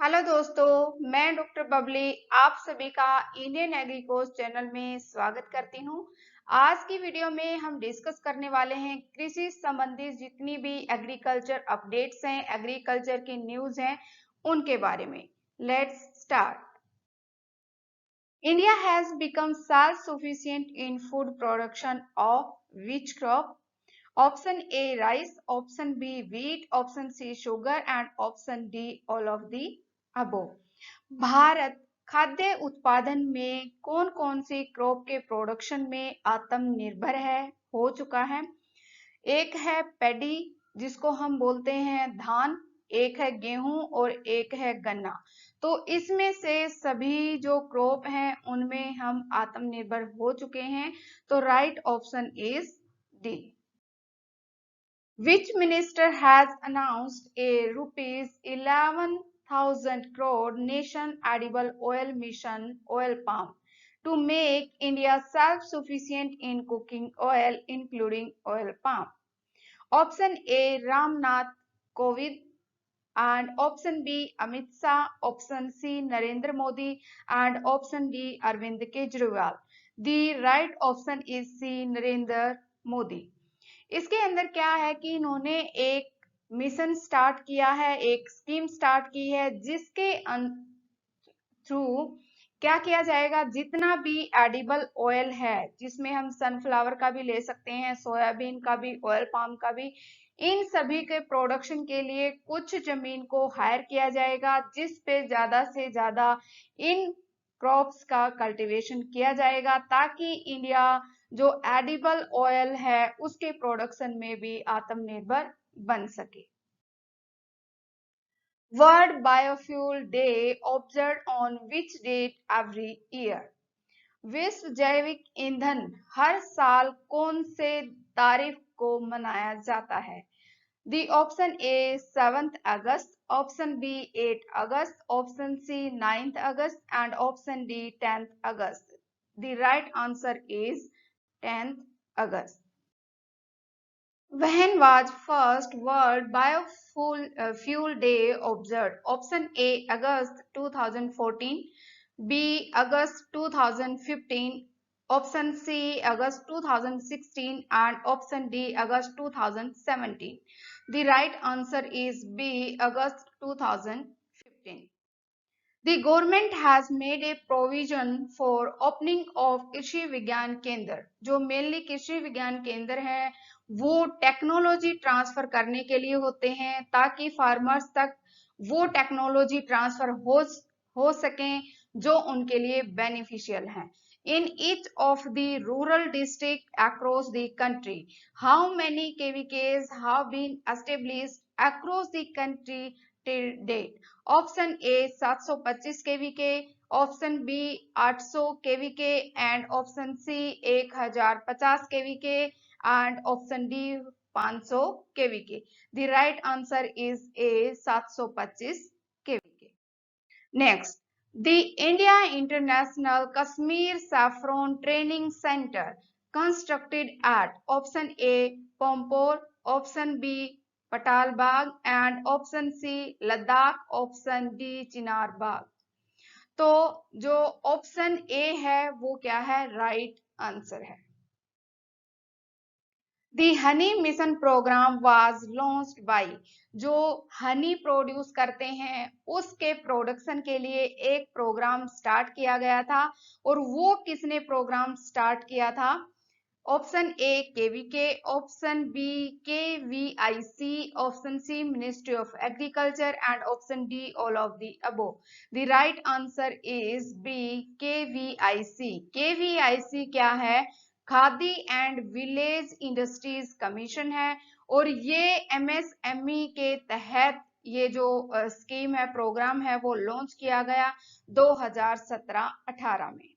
Hello दोस्तों, मैं doctor Babli आप सभी का इंडियन एग्रीकोर्स चैनल में स्वागत करती हूँ। आज की वीडियो में हम डिस्कस करने वाले हैं कृषि संबंधित जितनी भी एग्रीकल्चर अपडेट्स हैं, एग्रीकल्चर की न्यूज हैं, उनके बारे में। Let's start. India has become self-sufficient in food production of which crop? Option A rice, option B wheat, option C sugar and option D all of the above. Bharat खाद्य उत्पादन में कौन कौन सी क्रॉप के प्रोडक्शन में आत्मनिर्भर हो चुका है। एक है पैडी जिसको हम बोलते हैं धान, एक है गेहूं और एक है गन्ना। तो इसमें से सभी जो क्रॉप हैं उनमें हम आत्मनिर्भर हो चुके हैं। तो right option is D. Which minister has announced a rupees 11,000 crore nation edible oil mission oil palm to make India self-sufficient in cooking oil including oil palm? Option A Ramnath Kovind and option B Amit Shah, option C Narendra Modi and option D Arvind Kejriwal. The right option is C Narendra Modi. इसके अंदर क्या है कि इन्होंने एक mission start किया है, एक स्कीम स्टार्ट की है जिसके थ्रू क्या किया जाएगा, जितना भी एडिबल ऑयल है जिसमें हम सनफ्लावर का भी ले सकते हैं, सोयाबीन का भी, ऑयल पाम का भी, इन सभी के प्रोडक्शन के लिए कुछ जमीन को हायर किया जाएगा जिस पे ज्यादा से ज्यादा इन क्रॉप्स का कल्टीवेशन किया जाएगा ताकि इंडिया जो एडिबल ऑयल है उसके प्रोडक्शन में भी आत्मनिर्भर बन सके। World biofuel day observe on which date every year? विश्व जैविक ईंधन हर साल कौन से तारीख को मनाया जाता है? The option A 7 August, option B 8 August, option C 9 August and option D 10 August. The right answer is 10 August. When was first World Biofuel Day observed? Option A August 2014, B August 2015, option C August 2016 and option D August 2017. The right answer is B August 2015. The government has made a provision for opening of कृषि विज्ञान केंद्र। जो mainly कृषि विज्ञान केंद्र है वो technology transfer करने के लिए होते हैं ताकि फार्मर्स तक वो टेक्नोलॉजी ट्रांसफर हो सकें जो उनके लिए बेनिफिशियल है। In each of the rural districts across the country, how many KVKs have been established across the country till date? Option A 725 KVK, option B 800 KVK and option C 1050 KVK and option D 500 KVK. The right answer is A 725 KVK. Next, the India international Kashmir saffron training centre constructed at option A Pampore, option B Patalbagh and option C Ladakh, option D Chinar Bagh. तो जो option A है वो क्या है, right answer है। The honey mission programme was launched by, जो honey produce करते हैं उसके प्रोडक्शन के लिए एक प्रोग्राम स्टार्ट किया गया था और वो किसने प्रोग्राम स्टार्ट किया था? Option A KVK, option B KVIC, option C ministry of agriculture and option D all of the above. The right answer is B KVIC. KVIC क्या है? Khadi and village industries commission है और ये MSME के तहत ये जो स्कीम है, प्रोग्राम है, वो लॉन्च किया गया 2017-18 में।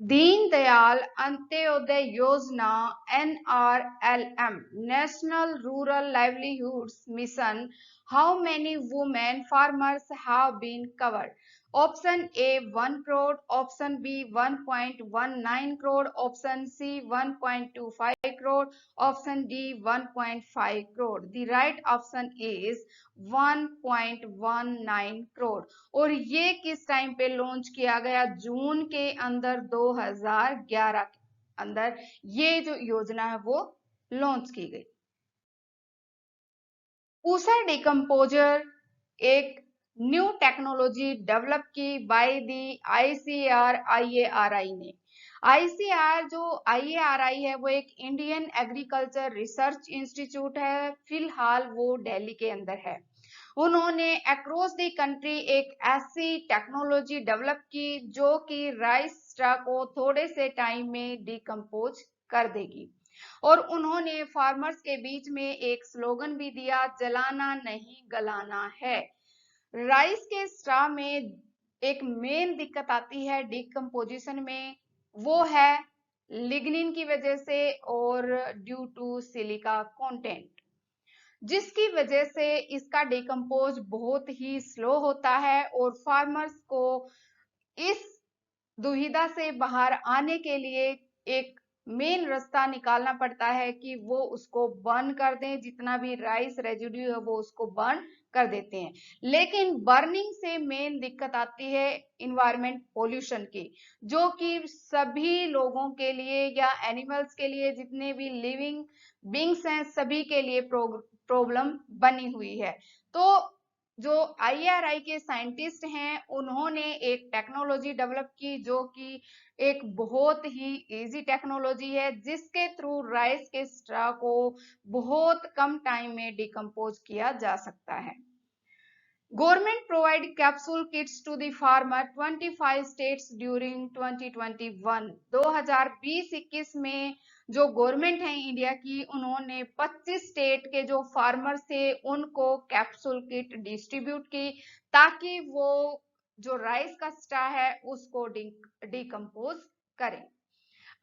दीनदयाल अंत्योदय योजना NRLM national rural livelihoods mission How many women farmers have been covered? Option A 1 crore, option B 1.19 crore, option C 1.25 crore, option D 1.5 crore. The right option is 1.19 crore. और ये किस time पे launch किया गया? जून के अंदर 2011 के अंदर ये जो योजना है वो लॉन्च की गई। पूसा डिकम्पोजर एक न्यू टेक्नोलॉजी डेवलप की बाय दी आईसीआर आईएआरआई ने। आईसीआर जो आईएआरआई है वो एक इंडियन एग्रीकल्चर रिसर्च इंस्टीट्यूट है, फिलहाल वो दिल्ली के अंदर है। उन्होंने अक्रॉस द कंट्री एक ऐसी टेक्नोलॉजी डेवलप की जो कि राइस स्ट्रा को थोड़े से टाइम में डिकम्पोज कर देगी। और उन्होंने फार्मर्स के बीच में एक स्लोगन भी दिया, जलाना नहीं गलाना है। राइस के स्ट्रा में एक मेन दिक्कत आती है डिकम्पोजिशन में, वो है लिग्निन की वजह से और ड्यू टू सिलिका कंटेंट, जिसकी वजह से इसका डिकम्पोज बहुत ही स्लो होता है और फार्मर्स को इस दुविधा से बाहर आने के लिए एक मेन रास्ता निकालना पड़ता है कि वो उसको बर्न कर दें, जितना भी राइस रेजिड्यू है वो उसको बर्न कर देते हैं। लेकिन बर्निंग से मेन दिक्कत आती है इन्वायरमेंट पोल्यूशन की, जो कि सभी लोगों के लिए या एनिमल्स के लिए, जितने भी लिविंग बींग्स हैं सभी के लिए प्रॉब्लम बनी हुई है। तो जो आईआरआई के साइंटिस्ट हैं उन्होंने एक टेक्नोलॉजी डेवलप की जो कि एक बहुत ही इजी टेक्नोलॉजी है, जिसके थ्रू राइस के स्ट्रा को बहुत कम टाइम में डिकम्पोज किया जा सकता है। Government provide capsule kits to the farmer 25 states during 2021। 2020-21 में जो गवर्नमेंट है इंडिया की, उन्होंने 25 स्टेट के जो फार्मर्स थे उनको कैप्सूल किट डिस्ट्रीब्यूट की, ताकि वो जो राइस का स्ट्रा है उसको डिकम्पोज करें।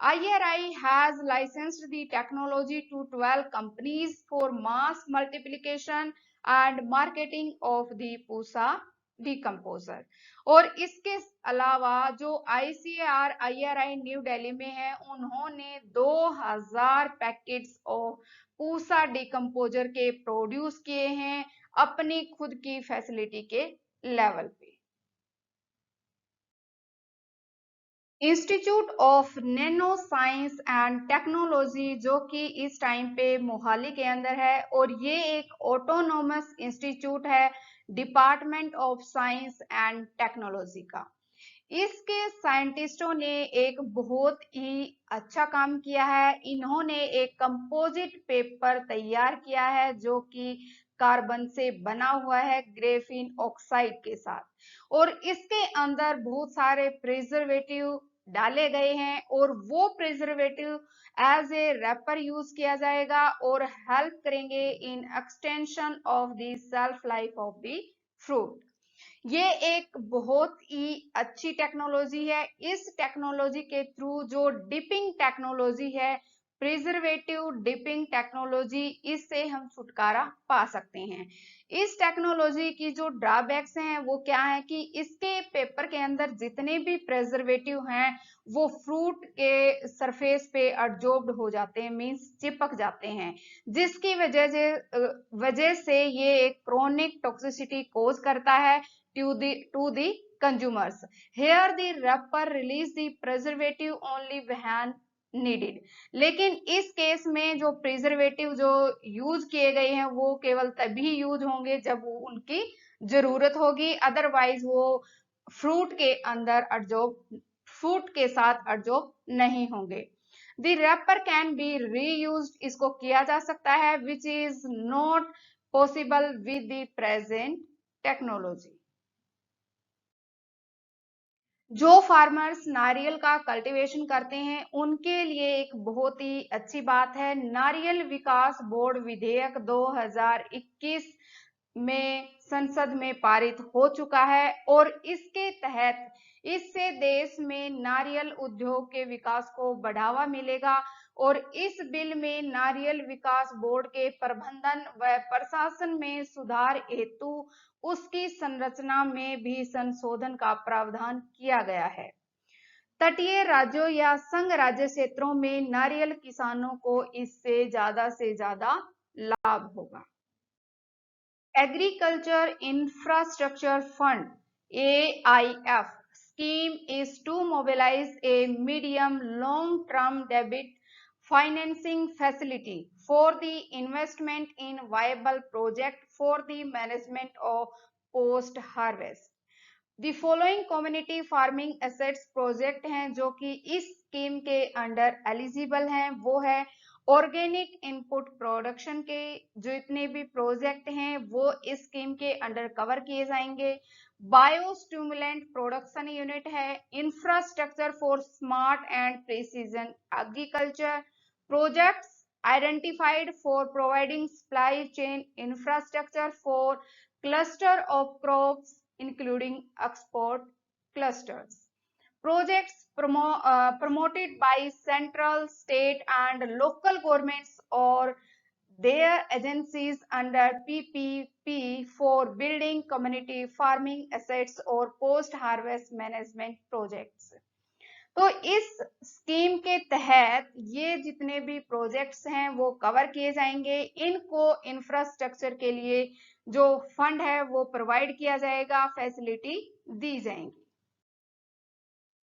IRI has licensed the technology to 12 companies for mass multiplication and marketing of the Pusa decomposer। और इसके अलावा जो ICAR IRI न्यू दिल्ली में है, उन्होंने 2000 पैकेट्स ऑफ पूसा डिकम्पोजर के प्रोड्यूस किए हैं अपनी खुद की फैसिलिटी के लेवल पे। Institute of nano science and technology जो कि इस टाइम पे मोहाली के अंदर है, और ये एक ऑटोनोमस इंस्टीट्यूट है department of science and technology का। इसके साइंटिस्टों ने एक बहुत ही अच्छा काम किया है। इन्होंने एक कंपोजिट पेपर तैयार किया है जो कि कार्बन से बना हुआ है ग्रेफीन ऑक्साइड के साथ, और इसके अंदर बहुत सारे प्रिजर्वेटिव डाले गए हैं और वो preservative as a wrapper use किया जाएगा और हेल्प करेंगे in extension of the shelf life of the fruit. ये एक बहुत ही अच्छी टेक्नोलॉजी है। इस टेक्नोलॉजी के थ्रू जो डिपिंग टेक्नोलॉजी है, प्रिजर्वेटिव डिपिंग टेक्नोलॉजी, इससे हम छुटकारा पा सकते हैं। इस टेक्नोलॉजी की जो ड्रॉबैक्स हैं वो क्या है कि इसके पेपर के अंदर जितने भी प्रिजर्वेटिव हैं वो फ्रूट के सरफेस पे एब्जॉर्ब्ड हो जाते हैं, मींस चिपक जाते हैं, जिसकी वजह से ये एक क्रोनिक टॉक्सिसिटी कोज करता है to the consumers। Here the wrapper release the preservative only when needed। लेकिन इस केस में जो प्रिजर्वेटिव जो यूज किए गए हैं वो केवल तभी यूज होंगे जब वो उनकी जरूरत होगी, अदरवाइज वो फ्रूट के अंदर एब्जॉर्ब, फ्रूट के साथ एब्जॉर्ब नहीं होंगे। The wrapper can be reused, इसको किया जा सकता है, which is not possible with the present technology। जो फार्मर्स नारियल का कल्टीवेशन करते हैं उनके लिए एक बहुत ही अच्छी बात है, नारियल विकास बोर्ड विधेयक 2021 में संसद में पारित हो चुका है, और इसके तहत इससे देश में नारियल उद्योग के विकास को बढ़ावा मिलेगा और इस बिल में नारियल विकास बोर्ड के प्रबंधन व प्रशासन में सुधार हेतु उसकी संरचना में भी संशोधन का प्रावधान किया गया है। तटीय राज्यों या संघ राज्य क्षेत्रों में नारियल किसानों को इससे ज्यादा लाभ होगा। Agriculture Infrastructure Fund (AIF) scheme is to mobilize a medium long-term debt financing facility for the investment in viable project for the management of post harvest। The following community farming assets project हैं जो कि इस scheme के under eligible हैं। वो है organic input production के जितने भी प्रोजेक्ट हैं वो इस स्कीम के अंडर कवर किए जाएंगे। बायोस्टिमुलेंट प्रोडक्शन यूनिट है। Infrastructure for smart and precision agriculture projects identified for providing supply chain infrastructure for cluster of crops including export clusters. Projects promoted by central, state and local governments or their agencies under PPP for building community farming assets or post-harvest management projects। तो इस scheme के तहत ये जितने भी projects हैं वो cover किए जाएंगे। इनको इंफ्रास्ट्रक्चर के लिए जो फंड है वो प्रोवाइड किया जाएगा, फैसिलिटी दी जाएंगी।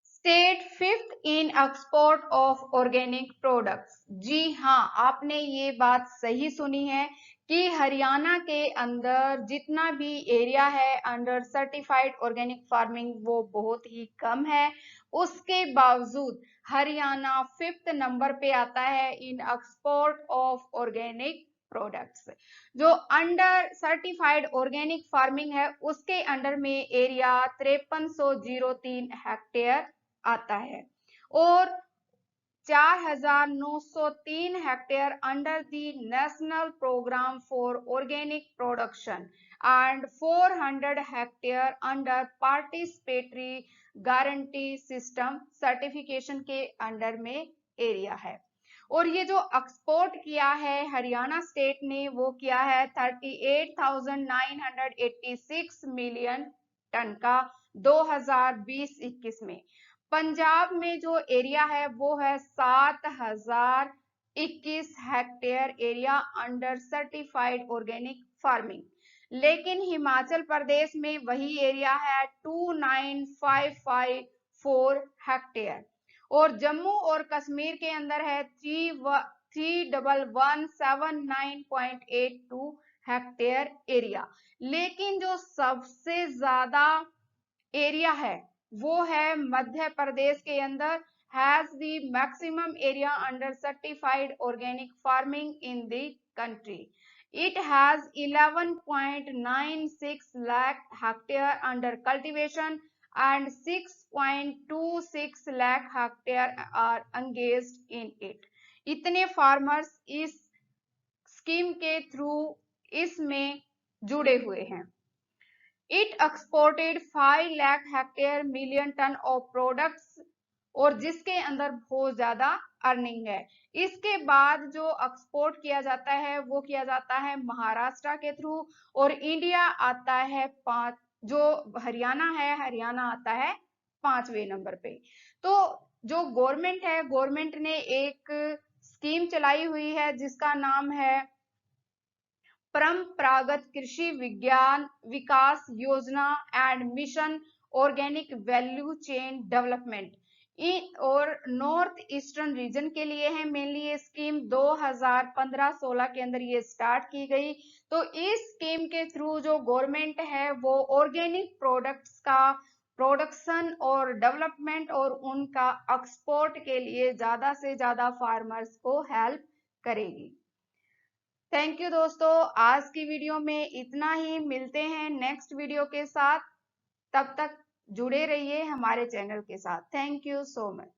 State fifth in export of organic products. जी हाँ, आपने ये बात सही सुनी है कि हरियाणा के अंदर जितना भी एरिया है अंडर सर्टिफाइड ऑर्गेनिक फार्मिंग वो बहुत ही कम है। उसके बावजूद हरियाणा फिफ्थ नंबर पे आता है इन एक्सपोर्ट ऑफ ऑर्गेनिक प्रोडक्ट्स। जो अंडर सर्टिफाइड ऑर्गेनिक फार्मिंग है उसके अंडर में एरिया 5303 हेक्टेयर आता है और 4903 hectare under the national programme for organic production and 400 hectare under participatory guarantee system certification के अंडर में एरिया है। और ये जो एक्सपोर्ट किया है हरियाणा स्टेट ने वो किया है 38,986 मिलियन टन का 2020-21 में। पंजाब में जो एरिया है वो है 7021 hectare area under certified organic farming. लेकिन हिमाचल प्रदेश में वही एरिया है 29554 हेक्टेयर और जम्मू और कश्मीर के अंदर है 31179.82 हेक्टेयर एरिया। लेकिन जो सबसे ज्यादा एरिया है वो है मध्य प्रदेश के अंदर has the maximum area under certified organic farming in the country. It has 11.96 lakh hectare under cultivation and 6.26 lakh hectare are engaged in it। इतने फार्मर्स इस स्कीम के थ्रू इसमें जुड़े हुए हैं। It exported 5 lakh hectare million ton of products और जिसके अंदर बहुत ज्यादा अर्निंग है। इसके बाद जो एक्सपोर्ट किया जाता है वो किया जाता है महाराष्ट्र के थ्रू और इंडिया आता है जो हरियाणा है हरियाणा आता है 5वें नंबर पे। तो जो गवर्नमेंट है गवर्नमेंट ने एक स्कीम चलाई हुई है जिसका नाम है परंपरागत कृषि विज्ञान विकास योजना and mission organic value chain development और नॉर्थ ईस्टर्न रीजन के लिए है मेनली। ये स्कीम 2015-16 के अंदर ये स्टार्ट की गई। तो इस स्कीम के थ्रू जो गवर्नमेंट है वो ऑर्गेनिक प्रोडक्ट्स का प्रोडक्शन और डेवलपमेंट और उनका एक्सपोर्ट के लिए ज्यादा से ज्यादा फार्मर्स को हेल्प करेगी। थैंक यू दोस्तों, आज की वीडियो में इतना ही। मिलते हैं नेक्स्ट वीडियो के साथ, तब तक जुड़े रहिए हमारे चैनल के साथ। Thank you so much.